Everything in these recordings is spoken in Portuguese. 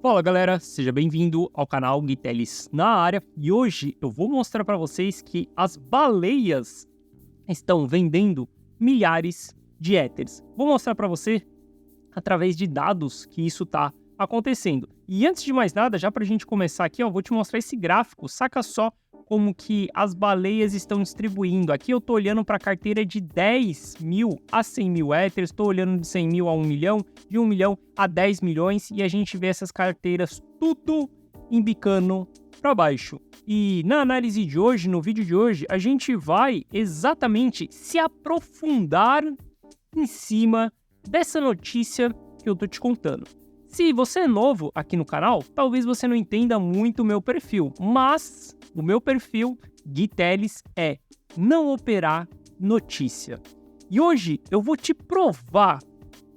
Fala galera, seja bem-vindo ao canal Gui Teles na área e hoje eu vou mostrar para vocês que as baleias estão vendendo milhares de Ethers. Vou mostrar para você através de dados que isso está acontecendo. E antes de mais nada, já para a gente começar aqui, vou te mostrar esse gráfico, saca só como que as baleias estão distribuindo. Aqui eu estou olhando para a carteira de 10 mil a 100 mil Ethers, estou olhando de 100 mil a 1 milhão, de 1 milhão a 10 milhões e a gente vê essas carteiras tudo embicando para baixo. E na análise de hoje, no vídeo de hoje, a gente vai exatamente se aprofundar em cima dessa notícia que eu tô te contando. Se você é novo aqui no canal, talvez você não entenda muito o meu perfil, mas o meu perfil, Gui Teles, é não operar notícia. E hoje eu vou te provar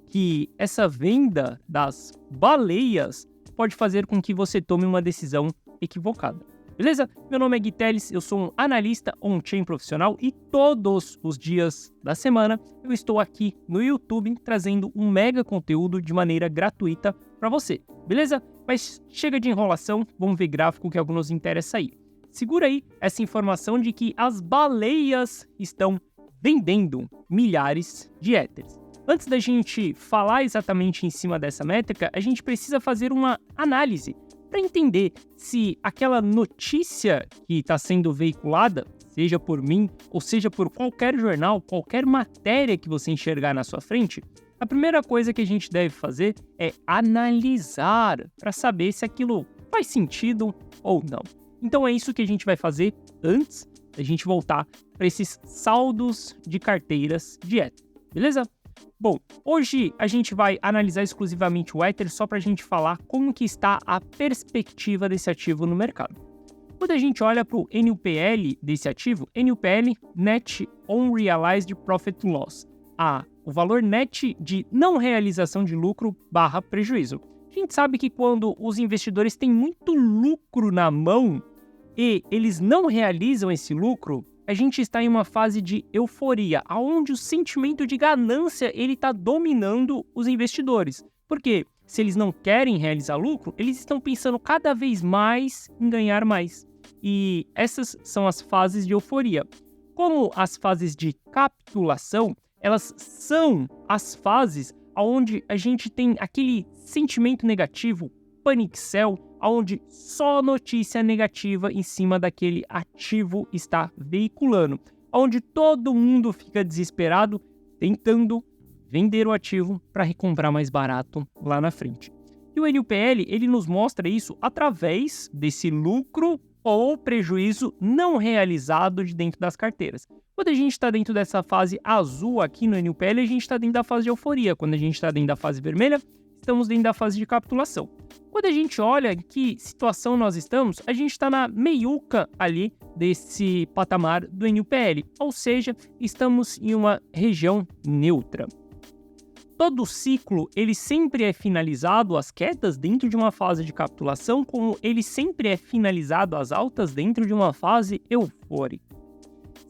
que essa venda das baleias pode fazer com que você tome uma decisão equivocada. Beleza? Meu nome é Gui Teles, eu sou um analista on-chain profissional e todos os dias da semana eu estou aqui no YouTube trazendo um mega conteúdo de maneira gratuita para você, beleza? Mas chega de enrolação, vamos ver gráfico que alguns interessa aí. Segura aí essa informação de que as baleias estão vendendo milhares de Ethers. Antes da gente falar exatamente em cima dessa métrica, a gente precisa fazer uma análise para entender se aquela notícia que está sendo veiculada, seja por mim ou seja por qualquer jornal, qualquer matéria que você enxergar na sua frente, a primeira coisa que a gente deve fazer é analisar para saber se aquilo faz sentido ou não. Então é isso que a gente vai fazer antes da gente voltar para esses saldos de carteiras de Ether, beleza? Bom, hoje a gente vai analisar exclusivamente o Ether só para a gente falar como que está a perspectiva desse ativo no mercado. Quando a gente olha para o NUPL desse ativo, NUPL, Net Unrealized Profit Loss, o valor net de não realização de lucro / prejuízo. A gente sabe que quando os investidores têm muito lucro na mão e eles não realizam esse lucro, a gente está em uma fase de euforia, onde o sentimento de ganância está dominando os investidores. Porque se eles não querem realizar lucro, eles estão pensando cada vez mais em ganhar mais. E essas são as fases de euforia. Como as fases de capitulação, elas são as fases onde a gente tem aquele sentimento negativo, panic sell, onde só notícia negativa em cima daquele ativo está veiculando, onde todo mundo fica desesperado tentando vender o ativo para recomprar mais barato lá na frente. E o NUPL, ele nos mostra isso através desse lucro ou prejuízo não realizado de dentro das carteiras. Quando a gente está dentro dessa fase azul aqui no NUPL, a gente está dentro da fase de euforia. Quando a gente está dentro da fase vermelha, estamos dentro da fase de capitulação. Quando a gente olha em que situação nós estamos, a gente está na meiuca ali desse patamar do NUPL, ou seja, estamos em uma região neutra. Todo ciclo, ele sempre é finalizado, as quedas dentro de uma fase de capitulação, como ele sempre é finalizado, as altas dentro de uma fase eufórica.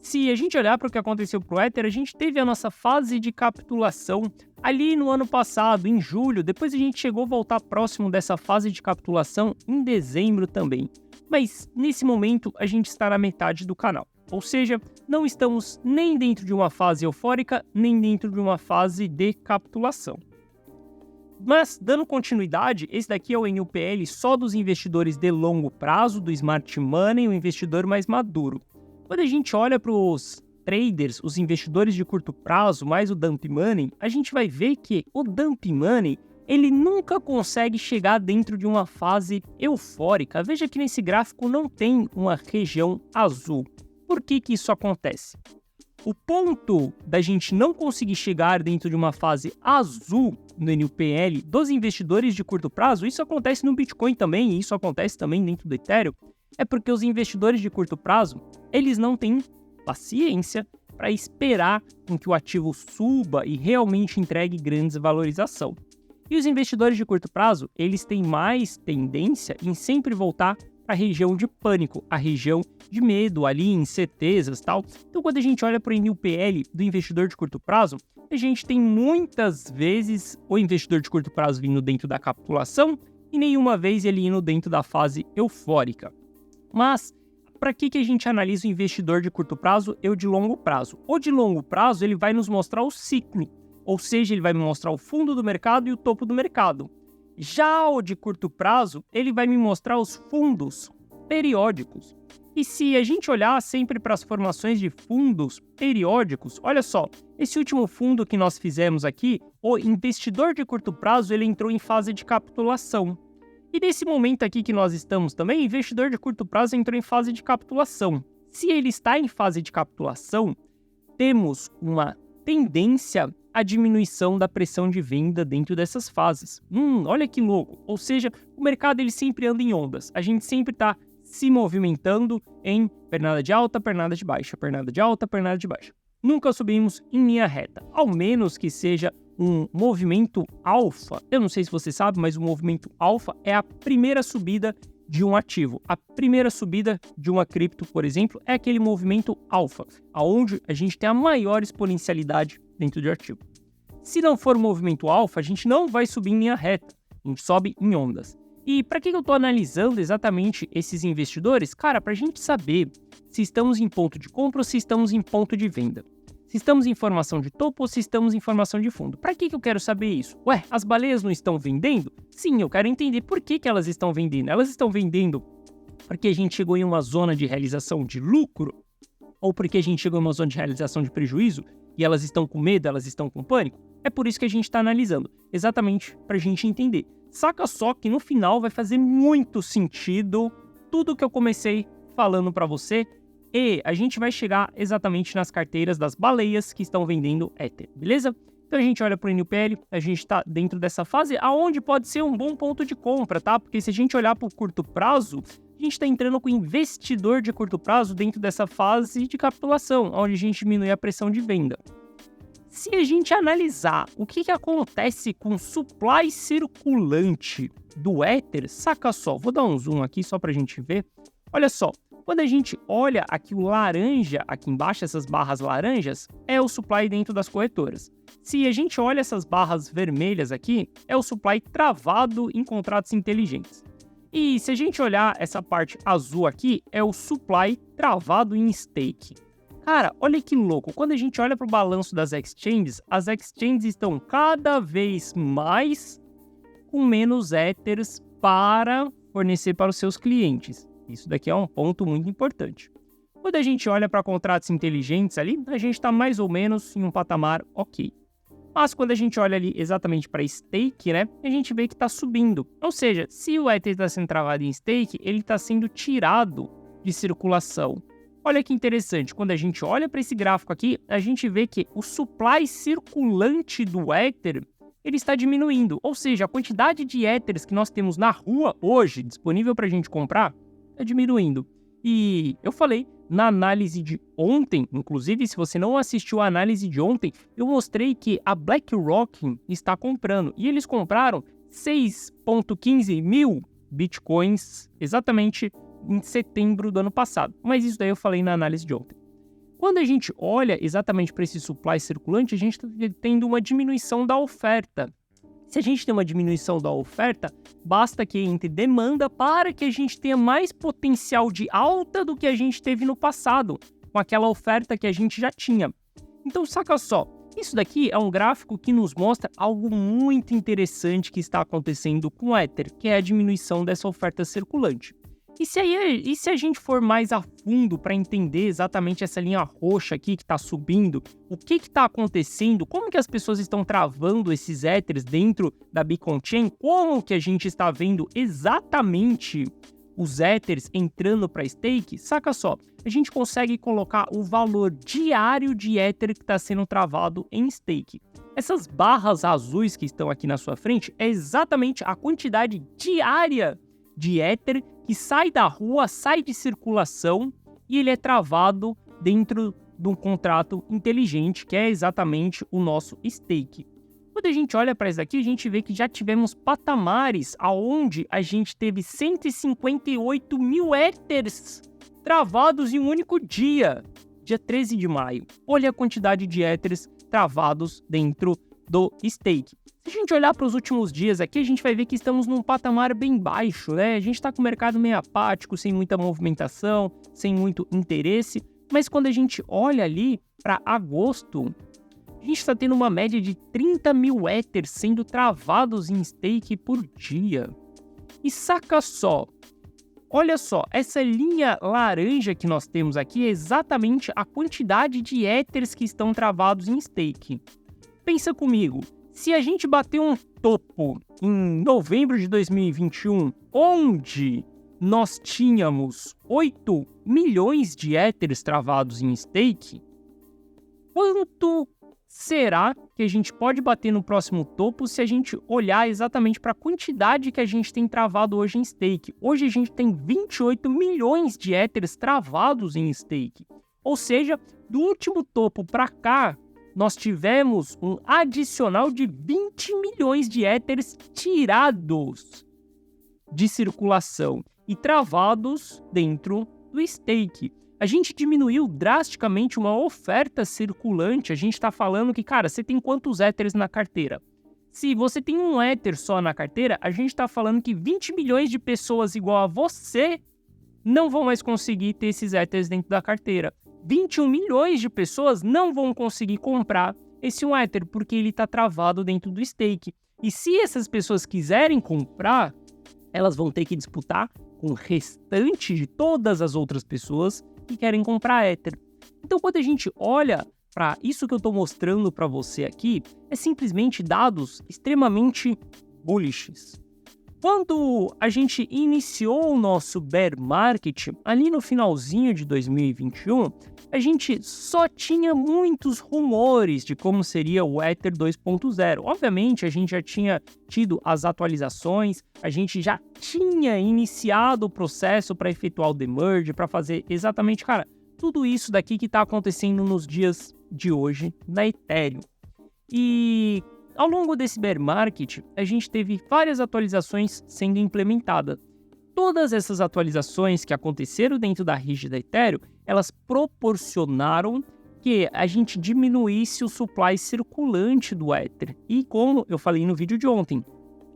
Se a gente olhar para o que aconteceu para o Ether, a gente teve a nossa fase de capitulação ali no ano passado, em julho, depois a gente chegou a voltar próximo dessa fase de capitulação em dezembro também. Mas nesse momento a gente está na metade do canal, ou seja, não estamos nem dentro de uma fase eufórica, nem dentro de uma fase de capitulação. Mas, dando continuidade, esse daqui é o NUPL só dos investidores de longo prazo, do Smart Money, o investidor mais maduro. Quando a gente olha para os traders, os investidores de curto prazo, mais o Dump Money, a gente vai ver que o Dump Money, ele nunca consegue chegar dentro de uma fase eufórica. Veja que nesse gráfico não tem uma região azul. Por que isso acontece? O ponto da gente não conseguir chegar dentro de uma fase azul no NUPL dos investidores de curto prazo, isso acontece no Bitcoin também, e isso acontece também dentro do Ethereum, é porque os investidores de curto prazo, eles não têm paciência para esperar com que o ativo suba e realmente entregue grandes valorização. E os investidores de curto prazo, eles têm mais tendência em sempre voltar para a região de pânico, a região de medo, ali, incertezas e tal. Então, quando a gente olha para o NUPL do investidor de curto prazo, a gente tem muitas vezes o investidor de curto prazo vindo dentro da capitulação e nenhuma vez ele indo dentro da fase eufórica. Mas para que a gente analisa o investidor de curto prazo e o de longo prazo? O de longo prazo ele vai nos mostrar o ciclo, ou seja, ele vai me mostrar o fundo do mercado e o topo do mercado. Já o de curto prazo, ele vai me mostrar os fundos periódicos. E se a gente olhar sempre para as formações de fundos periódicos, olha só, esse último fundo que nós fizemos aqui, o investidor de curto prazo, ele entrou em fase de capitulação. E nesse momento aqui que nós estamos também, o investidor de curto prazo entrou em fase de capitulação. Se ele está em fase de capitulação, temos uma tendência à diminuição da pressão de venda dentro dessas fases. Olha que louco! Ou seja, o mercado ele sempre anda em ondas. A gente sempre está se movimentando em pernada de alta, pernada de baixa, pernada de alta, pernada de baixa. Nunca subimos em linha reta, ao menos que seja um movimento alfa. Eu não sei se você sabe, mas o movimento alfa é a primeira subida de um ativo. A primeira subida de uma cripto, por exemplo, é aquele movimento alfa, onde a gente tem a maior exponencialidade dentro do ativo. Se não for um movimento alfa, a gente não vai subir em linha reta, a gente sobe em ondas. E para que eu estou analisando exatamente esses investidores? Cara, para a gente saber se estamos em ponto de compra ou se estamos em ponto de venda. Se estamos em formação de topo ou se estamos em formação de fundo. Para que eu quero saber isso? Ué, as baleias não estão vendendo? Sim, eu quero entender por que elas estão vendendo. Elas estão vendendo porque a gente chegou em uma zona de realização de lucro? Ou porque a gente chegou em uma zona de realização de prejuízo e elas estão com medo, elas estão com pânico? É por isso que a gente está analisando, exatamente para a gente entender. Saca só que no final vai fazer muito sentido tudo que eu comecei falando para você e a gente vai chegar exatamente nas carteiras das baleias que estão vendendo Ether, beleza? Então a gente olha para o NPL, a gente está dentro dessa fase aonde pode ser um bom ponto de compra, tá? Porque se a gente olhar para o curto prazo, a gente está entrando com investidor de curto prazo dentro dessa fase de capitulação, onde a gente diminui a pressão de venda. Se a gente analisar o que acontece com o supply circulante do Ether, saca só, vou dar um zoom aqui só para a gente ver. Olha só, quando a gente olha aqui o laranja, aqui embaixo, essas barras laranjas, é o supply dentro das corretoras. Se a gente olha essas barras vermelhas aqui, é o supply travado em contratos inteligentes. E se a gente olhar essa parte azul aqui, é o supply travado em stake. Cara, olha que louco, quando a gente olha para o balanço das exchanges, as exchanges estão cada vez mais com menos Ethers para fornecer para os seus clientes. Isso daqui é um ponto muito importante. Quando a gente olha para contratos inteligentes ali, a gente está mais ou menos em um patamar ok. Mas quando a gente olha ali exatamente para stake, né, a gente vê que está subindo. Ou seja, se o Ether está sendo travado em stake, ele está sendo tirado de circulação. Olha que interessante, quando a gente olha para esse gráfico aqui, a gente vê que o supply circulante do Ether, ele está diminuindo. Ou seja, a quantidade de Ethers que nós temos na rua hoje, disponível para a gente comprar, está diminuindo. E eu falei, na análise de ontem, inclusive se você não assistiu a análise de ontem, eu mostrei que a BlackRock está comprando. E eles compraram 6,15 mil bitcoins exatamente em setembro do ano passado. Mas isso daí eu falei na análise de ontem. Quando a gente olha exatamente para esse supply circulante, a gente está tendo uma diminuição da oferta. Se a gente tem uma diminuição da oferta, basta que entre demanda para que a gente tenha mais potencial de alta do que a gente teve no passado, com aquela oferta que a gente já tinha. Então, saca só, isso daqui é um gráfico que nos mostra algo muito interessante que está acontecendo com o Ether, que é a diminuição dessa oferta circulante. E se a gente for mais a fundo para entender exatamente essa linha roxa aqui que está subindo, o que está acontecendo, como que as pessoas estão travando esses Ethers dentro da Beacon Chain, como que a gente está vendo exatamente os Ethers entrando para stake, saca só, a gente consegue colocar o valor diário de Ether que está sendo travado em stake. Essas barras azuis que estão aqui na sua frente é exatamente a quantidade diária de Ether que sai da rua, sai de circulação e ele é travado dentro de um contrato inteligente, que é exatamente o nosso stake. Quando a gente olha para isso aqui, a gente vê que já tivemos patamares aonde a gente teve 158 mil Ethers travados em um único dia, dia 13 de maio. Olha a quantidade de Ethers travados dentro do stake. Se a gente olhar para os últimos dias aqui, a gente vai ver que estamos num patamar bem baixo, né? A gente está com o mercado meio apático, sem muita movimentação, sem muito interesse. Mas quando a gente olha ali para agosto, a gente está tendo uma média de 30 mil Ethers sendo travados em stake por dia. E saca só, olha só, essa linha laranja que nós temos aqui é exatamente a quantidade de Ethers que estão travados em stake. Pensa comigo, se a gente bater um topo em novembro de 2021, onde nós tínhamos 8 milhões de Ethers travados em stake, quanto será que a gente pode bater no próximo topo se a gente olhar exatamente para a quantidade que a gente tem travado hoje em stake? Hoje a gente tem 28 milhões de Ethers travados em stake. Ou seja, do último topo para cá, nós tivemos um adicional de 20 milhões de Ethers tirados de circulação e travados dentro do stake. A gente diminuiu drasticamente uma oferta circulante. A gente está falando que, cara, você tem quantos Ethers na carteira? Se você tem um Ether só na carteira, a gente está falando que 20 milhões de pessoas igual a você não vão mais conseguir ter esses Ethers dentro da carteira. 21 milhões de pessoas não vão conseguir comprar esse um Ether porque ele está travado dentro do stake. E se essas pessoas quiserem comprar, elas vão ter que disputar com o restante de todas as outras pessoas que querem comprar Ether. Então, quando a gente olha para isso que eu estou mostrando para você aqui, é simplesmente dados extremamente bullish. Quando a gente iniciou o nosso bear market, ali no finalzinho de 2021, a gente só tinha muitos rumores de como seria o Ether 2.0. Obviamente, a gente já tinha tido as atualizações, a gente já tinha iniciado o processo para efetuar o demerge, para fazer exatamente, cara, tudo isso daqui que está acontecendo nos dias de hoje na Ethereum. E ao longo desse bear market, a gente teve várias atualizações sendo implementadas. Todas essas atualizações que aconteceram dentro da rede da Ethereum, elas proporcionaram que a gente diminuísse o supply circulante do Ether. E como eu falei no vídeo de ontem,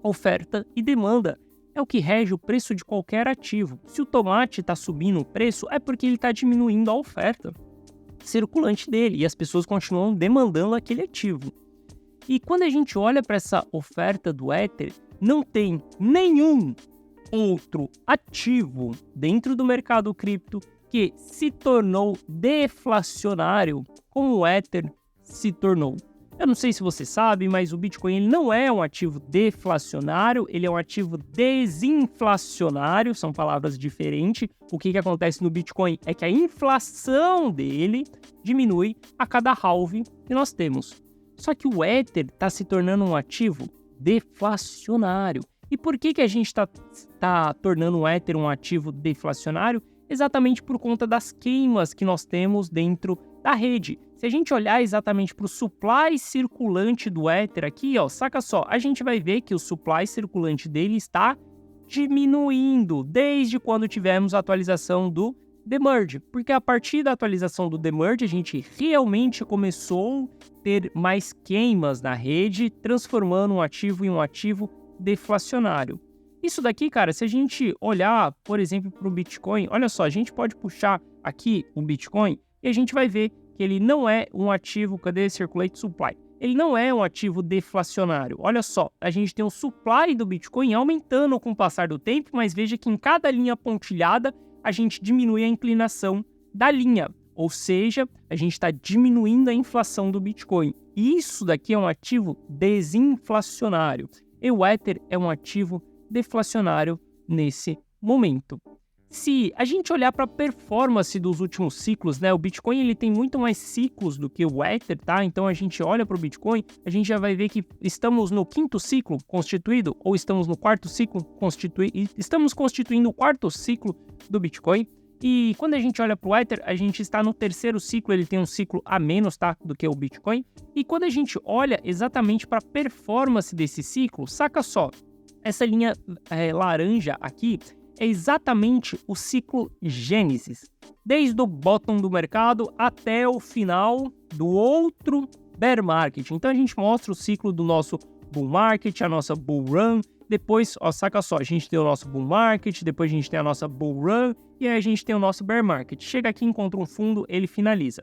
oferta e demanda é o que rege o preço de qualquer ativo. Se o tomate está subindo o preço, é porque ele está diminuindo a oferta circulante dele e as pessoas continuam demandando aquele ativo. E quando a gente olha para essa oferta do Ether, não tem nenhum outro ativo dentro do mercado cripto que se tornou deflacionário como o Ether se tornou. Eu não sei se você sabe, mas o Bitcoin ele não é um ativo deflacionário, ele é um ativo desinflacionário, são palavras diferentes. O que acontece no Bitcoin é que a inflação dele diminui a cada halving que nós temos. Só que o Ether está se tornando um ativo deflacionário. E por que a gente está tornando o Ether um ativo deflacionário? Exatamente por conta das queimas que nós temos dentro da rede. Se a gente olhar exatamente para o supply circulante do Ether aqui, ó, saca só, a gente vai ver que o supply circulante dele está diminuindo desde quando tivemos a atualização do demerge. Porque a partir da atualização do demerge, a gente realmente começou a ter mais queimas na rede, transformando um ativo em um ativo deflacionário. Isso daqui, cara, se a gente olhar, por exemplo, para o Bitcoin, olha só, a gente pode puxar aqui o Bitcoin e a gente vai ver que ele não é um ativo, cadê Circulate Supply? Ele não é um ativo deflacionário. Olha só, a gente tem o supply do Bitcoin aumentando com o passar do tempo, mas veja que em cada linha pontilhada a gente diminui a inclinação da linha, ou seja, a gente está diminuindo a inflação do Bitcoin. Isso daqui é um ativo desinflacionário. E o Ether é um ativo deflacionário nesse momento. Se a gente olhar para a performance dos últimos ciclos, né, o Bitcoin ele tem muito mais ciclos do que o Ether, tá? Então a gente olha para o Bitcoin, a gente já vai ver que estamos no quinto ciclo constituído ou estamos no quarto ciclo constituído, estamos constituindo o quarto ciclo do Bitcoin. E quando a gente olha para o Ether, a gente está no terceiro ciclo, ele tem um ciclo a menos, tá, do que o Bitcoin. E quando a gente olha exatamente para a performance desse ciclo, saca só, essa linha laranja aqui é exatamente o ciclo Gênesis, desde o bottom do mercado até o final do outro bear market. Então a gente mostra o ciclo do nosso bull market, a nossa bull run, depois, ó, saca só, a gente tem o nosso bull market, depois a gente tem a nossa bull run, e aí a gente tem o nosso bear market. Chega aqui, encontra um fundo, ele finaliza.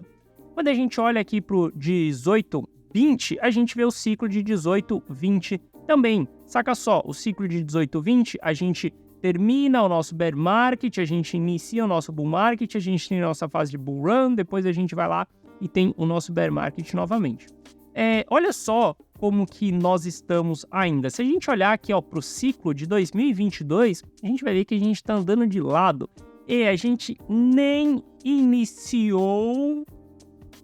Quando a gente olha aqui pro 18-20, a gente vê o ciclo de 18-20 também. Saca só, o ciclo de 18-20, a gente termina o nosso bear market, a gente inicia o nosso bull market, a gente tem a nossa fase de bull run, depois a gente vai lá e tem o nosso bear market novamente. Olha só como que nós estamos ainda. Se a gente olhar aqui para o ciclo de 2022, a gente vai ver que a gente está andando de lado e a gente nem iniciou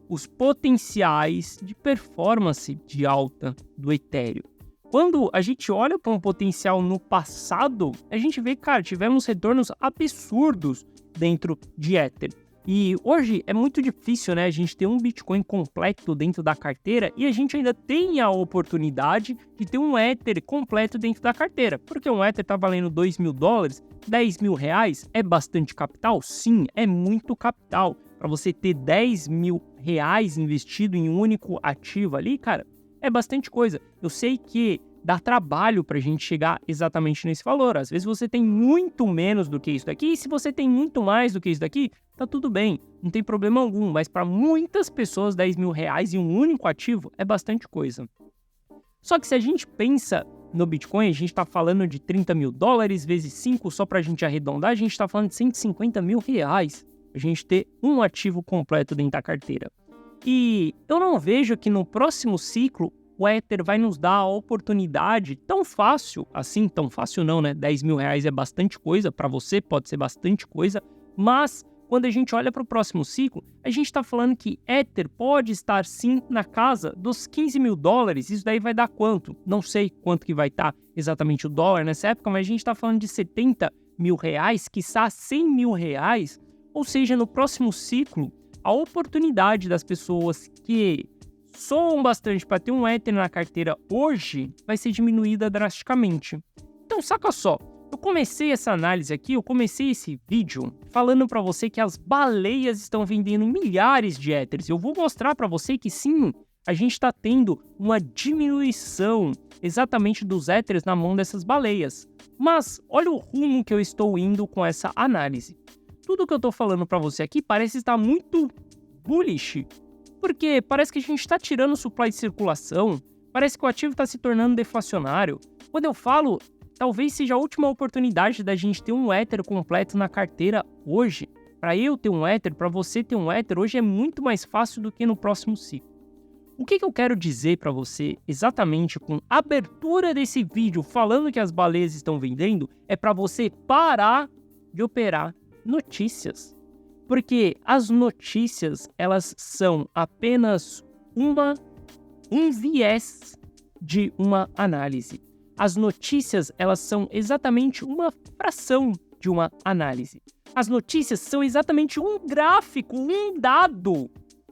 os potenciais de performance de alta do Ethereum. Quando a gente olha para um potencial no passado, a gente vê, cara, tivemos retornos absurdos dentro de Ether. E hoje é muito difícil, né, a gente ter um Bitcoin completo dentro da carteira e a gente ainda tem a oportunidade de ter um Ether completo dentro da carteira. Porque um Ether tá valendo $2.000, R$10.000 é bastante capital? Sim, é muito capital. Para você ter R$10.000 investido em um único ativo ali, cara, é bastante coisa. Eu sei que dá trabalho para a gente chegar exatamente nesse valor. Às vezes você tem muito menos do que isso daqui, e se você tem muito mais do que isso daqui, tá tudo bem, não tem problema algum. Mas para muitas pessoas, R$10.000 em um único ativo é bastante coisa. Só que se a gente pensa no Bitcoin, a gente está falando de $30.000 vezes 5, só para a gente arredondar, a gente está falando de R$150.000. A gente ter um ativo completo dentro da carteira. E eu não vejo que no próximo ciclo o Ether vai nos dar a oportunidade tão fácil, assim, tão fácil não, né? R$10.000 é bastante coisa, para você pode ser bastante coisa, mas quando a gente olha para o próximo ciclo, a gente está falando que Ether pode estar sim na casa dos $15.000, isso daí vai dar quanto? Não sei quanto que vai estar exatamente o dólar nessa época, mas a gente está falando de R$70.000, quiçá R$100.000, ou seja, no próximo ciclo, a oportunidade das pessoas que soam bastante para ter um Ether na carteira hoje vai ser diminuída drasticamente. Então, saca só, eu comecei essa análise aqui, eu comecei esse vídeo falando para você que as baleias estão vendendo milhares de Ethers. Eu vou mostrar para você que sim, a gente está tendo uma diminuição exatamente dos Ethers na mão dessas baleias. Mas olha o rumo que eu estou indo com essa análise. Tudo que eu estou falando para você aqui parece estar muito bullish, porque parece que a gente está tirando o supply de circulação, parece que o ativo está se tornando deflacionário. Quando eu falo, talvez seja a última oportunidade da gente ter um Ether completo na carteira hoje. Para eu ter um Ether, para você ter um Ether, hoje é muito mais fácil do que no próximo ciclo. O que eu quero dizer para você exatamente com a abertura desse vídeo falando que as baleias estão vendendo é para você parar de operar notícias, porque as notícias elas são apenas um viés de uma análise. As notícias elas são exatamente uma fração de uma análise. As notícias são exatamente um gráfico, um dado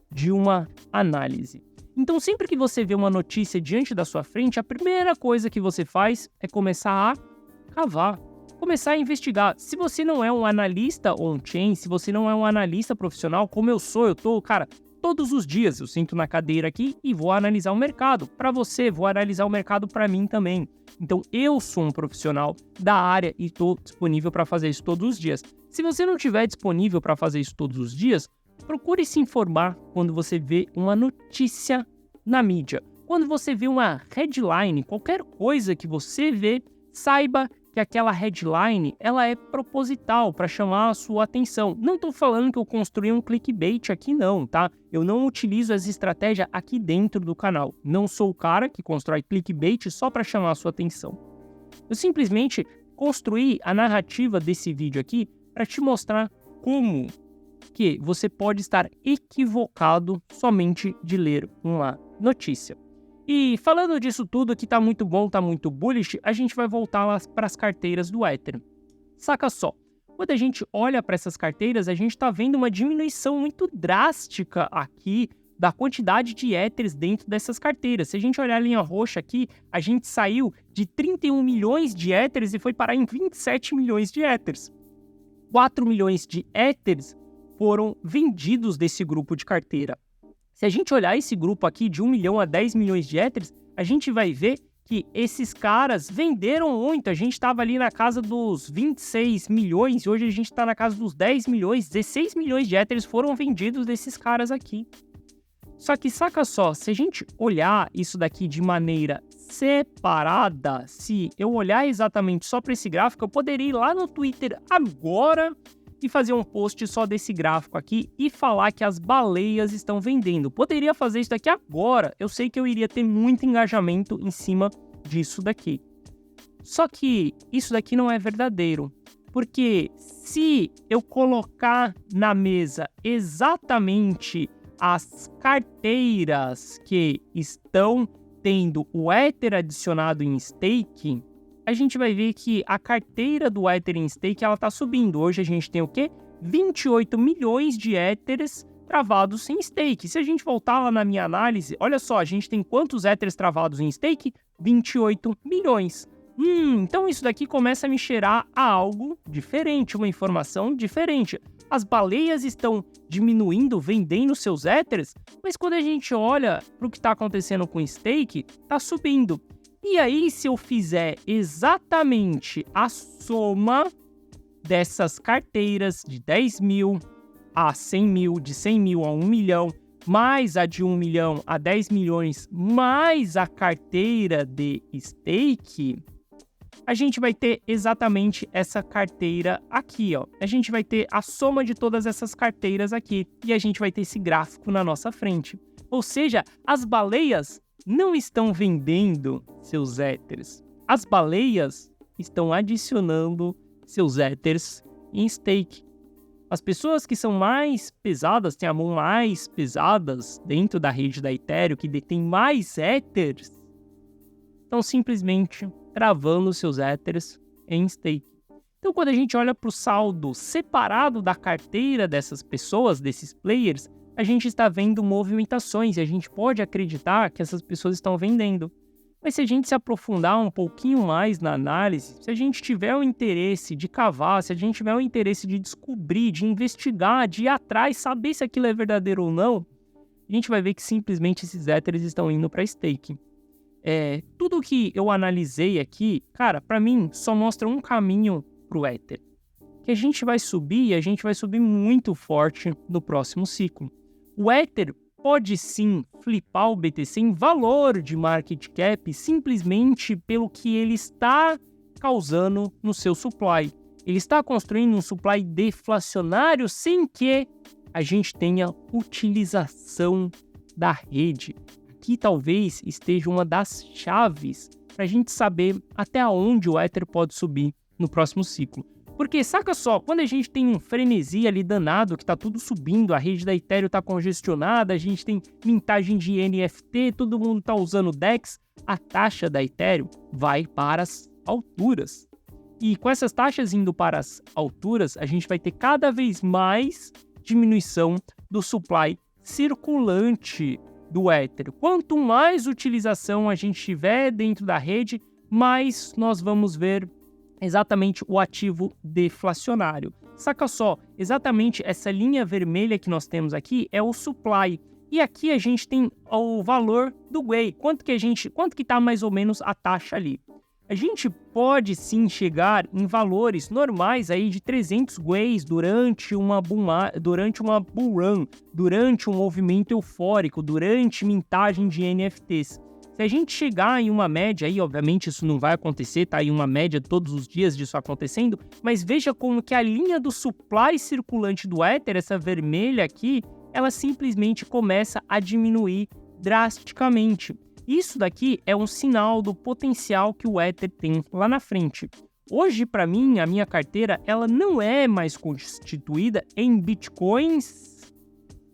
de uma análise. Então, sempre que você vê uma notícia diante da sua frente, a primeira coisa que você faz é começar a cavar. Começar a investigar. Se você não é um analista on-chain, se você não é um analista profissional, como eu sou, eu tô, cara, todos os dias eu sento na cadeira aqui e vou analisar o mercado. Para você, vou analisar o mercado para mim também. Então, eu sou um profissional da área e estou disponível para fazer isso todos os dias. Se você não estiver disponível para fazer isso todos os dias, procure se informar quando você vê uma notícia na mídia. Quando você vê uma headline, qualquer coisa que você vê, saiba que aquela headline ela é proposital para chamar a sua atenção. Não estou falando que eu construí um clickbait aqui não, tá? Eu não utilizo essa estratégia aqui dentro do canal. Não sou o cara que constrói clickbait só para chamar a sua atenção. Eu simplesmente construí a narrativa desse vídeo aqui para te mostrar como que você pode estar equivocado somente de ler uma notícia. E falando disso tudo que tá muito bom, tá muito bullish, a gente vai voltar lá para as carteiras do Ether. Saca só, quando a gente olha para essas carteiras, a gente tá vendo uma diminuição muito drástica aqui da quantidade de Ethers dentro dessas carteiras. Se a gente olhar a linha roxa aqui, a gente saiu de 31 milhões de Ethers e foi parar em 27 milhões de Ethers. 4 milhões de Ethers foram vendidos desse grupo de carteira. Se a gente olhar esse grupo aqui de 1 milhão a 10 milhões de Ethers, a gente vai ver que esses caras venderam muito. A gente estava ali na casa dos 26 milhões e hoje a gente está na casa dos 10 milhões. 16 milhões de Ethers foram vendidos desses caras aqui. Só que saca só, se a gente olhar isso daqui de maneira separada, se eu olhar exatamente só para esse gráfico, eu poderia ir lá no Twitter agora e fazer um post só desse gráfico aqui e falar que as baleias estão vendendo. Poderia fazer isso daqui agora, eu sei que eu iria ter muito engajamento em cima disso daqui. Só que isso daqui não é verdadeiro, porque se eu colocar na mesa exatamente as carteiras que estão tendo o Ether adicionado em stake, a gente vai ver que a carteira do Ether em stake ela está subindo. Hoje a gente tem o quê? 28 milhões de Ethers travados em stake. Se a gente voltar lá na minha análise, olha só, a gente tem quantos Ethers travados em stake? 28 milhões. Então isso daqui começa a me cheirar a algo diferente, uma informação diferente. As baleias estão diminuindo, vendendo seus Ethers, mas quando a gente olha para o que está acontecendo com o stake, está subindo. E aí, se eu fizer exatamente a soma dessas carteiras de 10 mil a 100 mil, de 100 mil a 1 milhão, mais a de 1 milhão a 10 milhões, mais a carteira de stake, a gente vai ter exatamente essa carteira aqui, ó. A gente vai ter a soma de todas essas carteiras aqui e a gente vai ter esse gráfico na nossa frente. Ou seja, as baleias não estão vendendo seus Ethers. As baleias estão adicionando seus Ethers em stake. As pessoas que são mais pesadas, têm a mão mais pesadas dentro da rede da Ethereum, que detêm mais Ethers, estão simplesmente travando seus Ethers em stake. Então, quando a gente olha para o saldo separado da carteira dessas pessoas, desses players, a gente está vendo movimentações e a gente pode acreditar que essas pessoas estão vendendo. Mas se a gente se aprofundar um pouquinho mais na análise, se a gente tiver o interesse de cavar, se a gente tiver o interesse de descobrir, de investigar, de ir atrás, saber se aquilo é verdadeiro ou não, a gente vai ver que simplesmente esses Ethers estão indo para stake. Tudo que eu analisei aqui, cara, para mim só mostra um caminho para o Ether. Que a gente vai subir e a gente vai subir muito forte no próximo ciclo. O Ether pode sim flipar o BTC em valor de market cap simplesmente pelo que ele está causando no seu supply. Ele está construindo um supply deflacionário sem que a gente tenha utilização da rede. Aqui talvez esteja uma das chaves para a gente saber até onde o Ether pode subir no próximo ciclo. Porque, saca só, quando a gente tem um frenesi ali danado, que tá tudo subindo, a rede da Ethereum tá congestionada, a gente tem mintagem de NFT, todo mundo tá usando DEX, a taxa da Ethereum vai para as alturas. E com essas taxas indo para as alturas, a gente vai ter cada vez mais diminuição do supply circulante do Ether. Quanto mais utilização a gente tiver dentro da rede, mais nós vamos ver exatamente o ativo deflacionário. Saca só, exatamente essa linha vermelha que nós temos aqui é o supply. E aqui a gente tem o valor do Gwei. Quanto que tá mais ou menos a taxa ali? A gente pode sim chegar em valores normais aí de 300 Gweis durante uma bull run, durante um movimento eufórico, durante mintagem de NFTs. Se a gente chegar em uma média aí, obviamente isso não vai acontecer, tá aí uma média todos os dias disso acontecendo, mas veja como que a linha do supply circulante do Ether, essa vermelha aqui, ela simplesmente começa a diminuir drasticamente. Isso daqui é um sinal do potencial que o Ether tem lá na frente. Hoje, para mim, a minha carteira, ela não é mais constituída em Bitcoins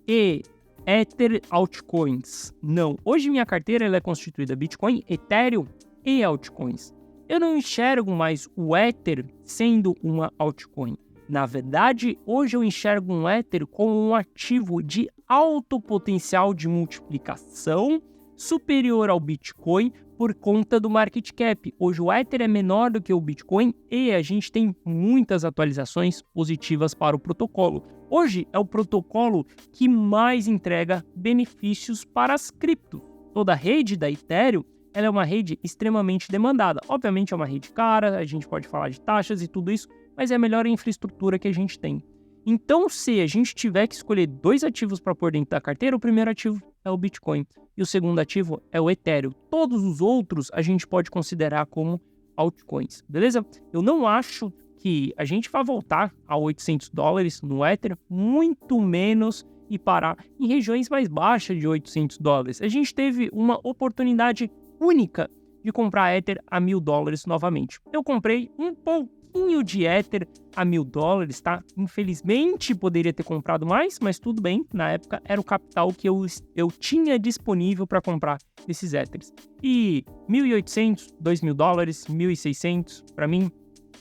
e Ether altcoins. Não. Hoje minha carteira ela é constituída Bitcoin, Ethereum e altcoins. Eu não enxergo mais o Ether sendo uma altcoin. Na verdade, hoje eu enxergo um Ether como um ativo de alto potencial de multiplicação superior ao Bitcoin por conta do market cap. Hoje o Ether é menor do que o Bitcoin e a gente tem muitas atualizações positivas para o protocolo. Hoje é o protocolo que mais entrega benefícios para as criptos. Toda a rede da Ethereum ela é uma rede extremamente demandada. Obviamente é uma rede cara, a gente pode falar de taxas e tudo isso, mas é a melhor infraestrutura que a gente tem. Então, se a gente tiver que escolher 2 ativos para pôr dentro da carteira, o primeiro ativo é o Bitcoin e o segundo ativo é o Ethereum. Todos os outros a gente pode considerar como altcoins, beleza? Eu não acho que a gente vai voltar a $800 no Ether, muito menos e parar em regiões mais baixas de $800. A gente teve uma oportunidade única de comprar Ether a $1.000 novamente. Eu comprei um pouquinho de Ether a $1.000, tá? Infelizmente poderia ter comprado mais, mas tudo bem. Na época era o capital que eu tinha disponível para comprar esses Ethers. E $1.800, $2.000, $1.600, para mim,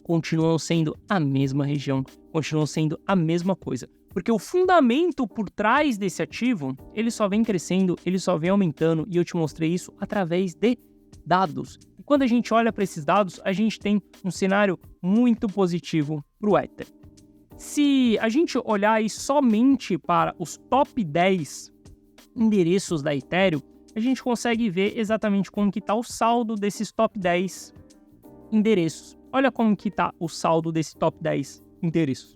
continuam sendo a mesma região, continuam sendo a mesma coisa. Porque o fundamento por trás desse ativo, ele só vem crescendo, ele só vem aumentando, e eu te mostrei isso através de dados. E quando a gente olha para esses dados, a gente tem um cenário muito positivo para o Ether. Se a gente olhar aí somente para os top 10 endereços da Ethereum, a gente consegue ver exatamente como que está o saldo desses top 10 endereços. Olha como que está o saldo desse top 10 endereços.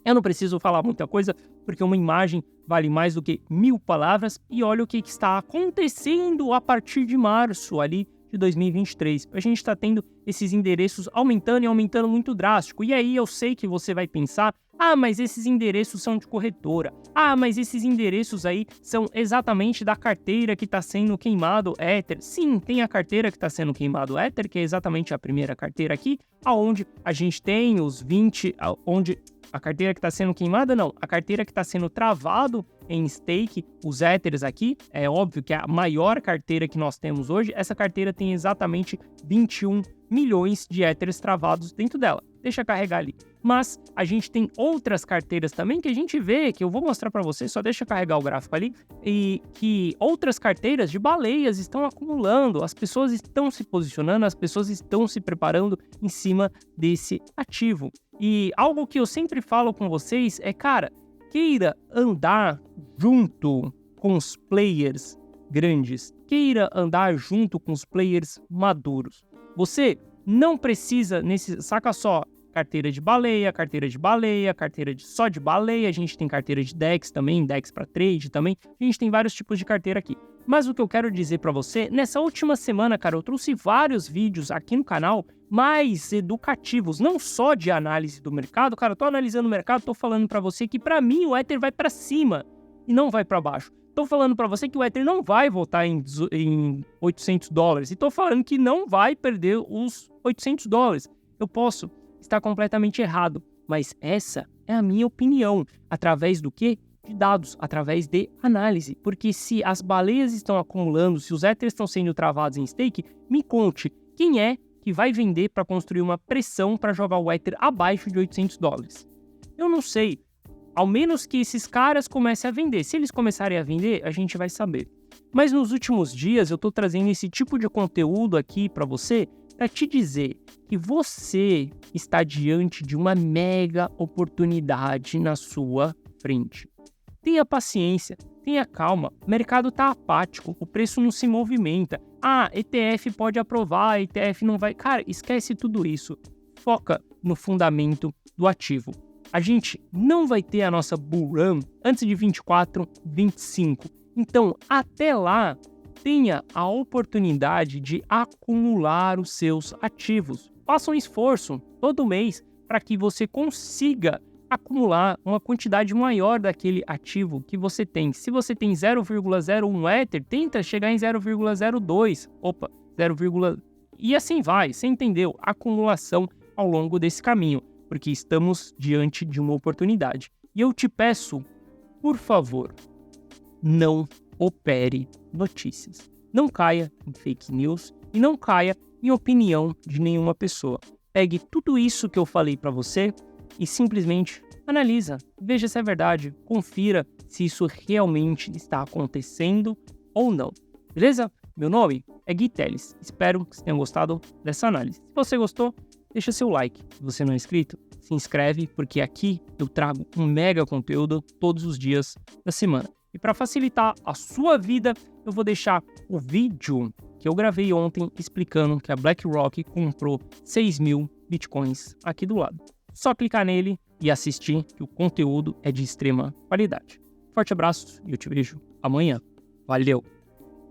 Eu não preciso falar muita coisa, porque uma imagem vale mais do que 1000 palavras, e olha o que está acontecendo a partir de março ali de 2023. A gente está tendo esses endereços aumentando e aumentando muito drástico. E aí eu sei que você vai pensar, mas esses endereços são de corretora. Mas esses endereços aí são exatamente da carteira que está sendo queimado Ether. Sim, tem a carteira que está sendo queimado Ether, que é exatamente a primeira carteira aqui, aonde a gente tem os 20, onde a carteira que está sendo queimada, não. A carteira que está sendo travado em stake, os Ethers aqui, é óbvio que é a maior carteira que nós temos hoje. Essa carteira tem exatamente 21 milhões de Ethers travados dentro dela. Deixa carregar ali. Mas a gente tem outras carteiras também que a gente vê, que eu vou mostrar para você, só deixa carregar o gráfico ali, e que outras carteiras de baleias estão acumulando, as pessoas estão se posicionando, as pessoas estão se preparando em cima desse ativo. E algo que eu sempre falo com vocês é, cara, queira andar junto com os players grandes, queira andar junto com os players maduros. Você não precisa, saca só, carteira de baleia, carteira só de baleia, a gente tem carteira de DEX também, DEX para trade também, a gente tem vários tipos de carteira aqui. Mas o que eu quero dizer para você, nessa última semana, cara, eu trouxe vários vídeos aqui no canal mais educativos, não só de análise do mercado. Cara, eu tô analisando o mercado, tô falando para você que para mim o Ether vai para cima e não vai para baixo. Tô falando para você que o Ether não vai voltar em $800 e tô falando que não vai perder os $800. Eu posso estar completamente errado, mas essa é a minha opinião. Através do quê? De dados, através de análise. Porque se as baleias estão acumulando, se os Ethers estão sendo travados em stake, me conte quem é que vai vender para construir uma pressão para jogar o Ether abaixo de $800. Eu não sei. Ao menos que esses caras comecem a vender. Se eles começarem a vender, a gente vai saber. Mas nos últimos dias eu estou trazendo esse tipo de conteúdo aqui para você, para te dizer que você está diante de uma mega oportunidade na sua frente. Tenha paciência, tenha calma, o mercado está apático, o preço não se movimenta. ETF pode aprovar, ETF não vai... Cara, esquece tudo isso. Foca no fundamento do ativo. A gente não vai ter a nossa bull run antes de 24, 25. Então, até lá, tenha a oportunidade de acumular os seus ativos. Faça um esforço todo mês para que você consiga acumular uma quantidade maior daquele ativo que você tem. Se você tem 0,01 Ether, tenta chegar em 0,02. E assim vai, você entendeu? Acumulação ao longo desse caminho, porque estamos diante de uma oportunidade. E eu te peço, por favor, não opere notícias. Não caia em fake news e não caia em opinião de nenhuma pessoa. Pegue tudo isso que eu falei para você e simplesmente analisa, veja se é verdade, confira se isso realmente está acontecendo ou não. Beleza? Meu nome é Gui Teles. Espero que você tenha gostado dessa análise. Se você gostou, deixa seu like. Se você não é inscrito, se inscreve, porque aqui eu trago um mega conteúdo todos os dias da semana. E para facilitar a sua vida, eu vou deixar o vídeo que eu gravei ontem explicando que a BlackRock comprou 6.000 bitcoins aqui do lado. Só clicar nele e assistir, que o conteúdo é de extrema qualidade. Forte abraço e eu te vejo amanhã. Valeu!